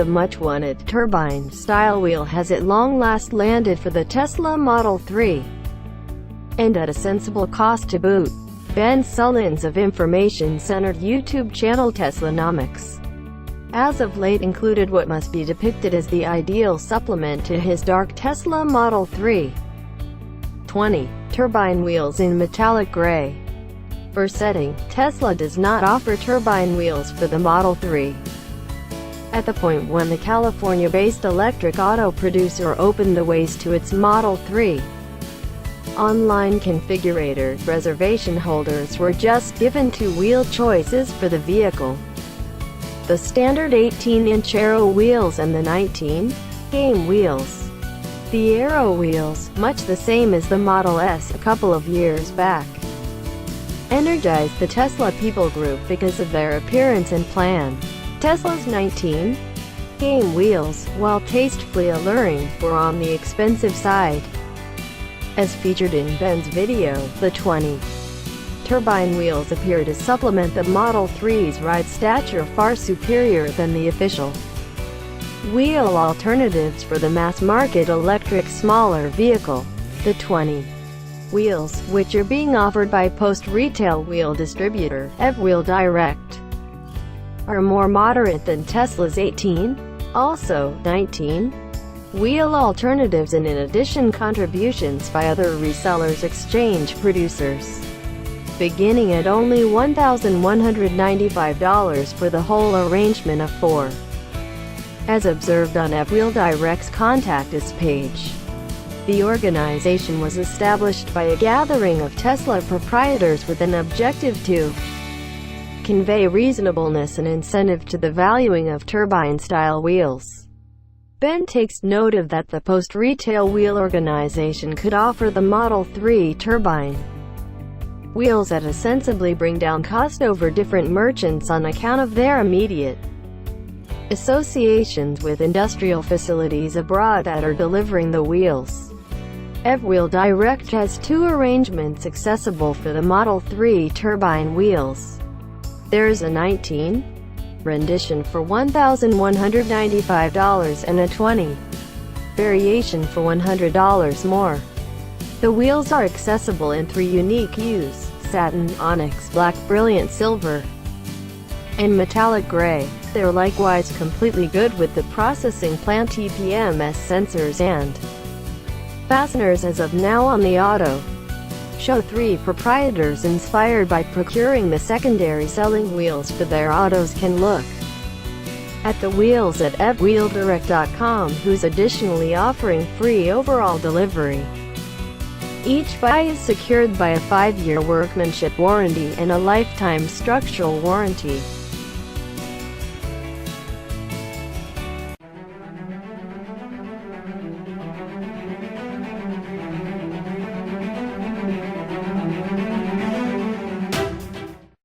the much-wanted turbine-style wheel has at long last landed for the Tesla Model 3. And at a sensible cost to boot. Ben Sullins of information-centered YouTube channel Teslanomics as of late included what must be depicted as the ideal supplement to his dark Tesla Model 3. 20. Turbine wheels in metallic gray. For setting, Tesla does not offer turbine wheels for the Model 3. At the point when the California-based electric auto producer opened the ways to its Model 3, online configurator reservation holders were just given two wheel choices for the vehicle: the standard 18-inch Aero wheels and the 19-game wheels. The Aero wheels, much the same as the Model S a couple of years back, energized the Tesla people group because of their appearance and plan. Tesla's 19-game wheels, while tastefully alluring, were on the expensive side. As featured in Ben's video, the 20 turbine wheels appear to supplement the Model 3's ride stature far superior than the official wheel alternatives for the mass-market electric smaller vehicle. The 20 wheels, which are being offered by post-retail wheel distributor Aero Wheel Direct, are more moderate than Tesla's 18, also 19 wheel alternatives, and in addition contributions by other resellers exchange producers, beginning at only $1,195 for the whole arrangement of 4. As observed on Aero Wheel Direct's Contact Us page, the organization was established by a gathering of Tesla proprietors with an objective to convey reasonableness and incentive to the valuing of turbine-style wheels. Ben takes note of that the post-retail wheel organization could offer the Model 3 turbine wheels at a sensibly bring down cost over different merchants on account of their immediate associations with industrial facilities abroad that are delivering the wheels. Aero Wheel Direct has two arrangements accessible for the Model 3 turbine wheels. There's a 19 rendition for $1,195 and a 20 variation for $100 more. The wheels are accessible in 3 unique hues: satin, onyx, black, brilliant silver, and metallic gray. They're likewise completely good with the processing plant TPMS sensors and fasteners as of now on the auto show. 3 proprietors inspired by procuring the secondary selling wheels for their autos can look at the wheels at aerowheeldirect.com, who's additionally offering free overall delivery. Each buy is secured by a 5-year workmanship warranty and a lifetime structural warranty.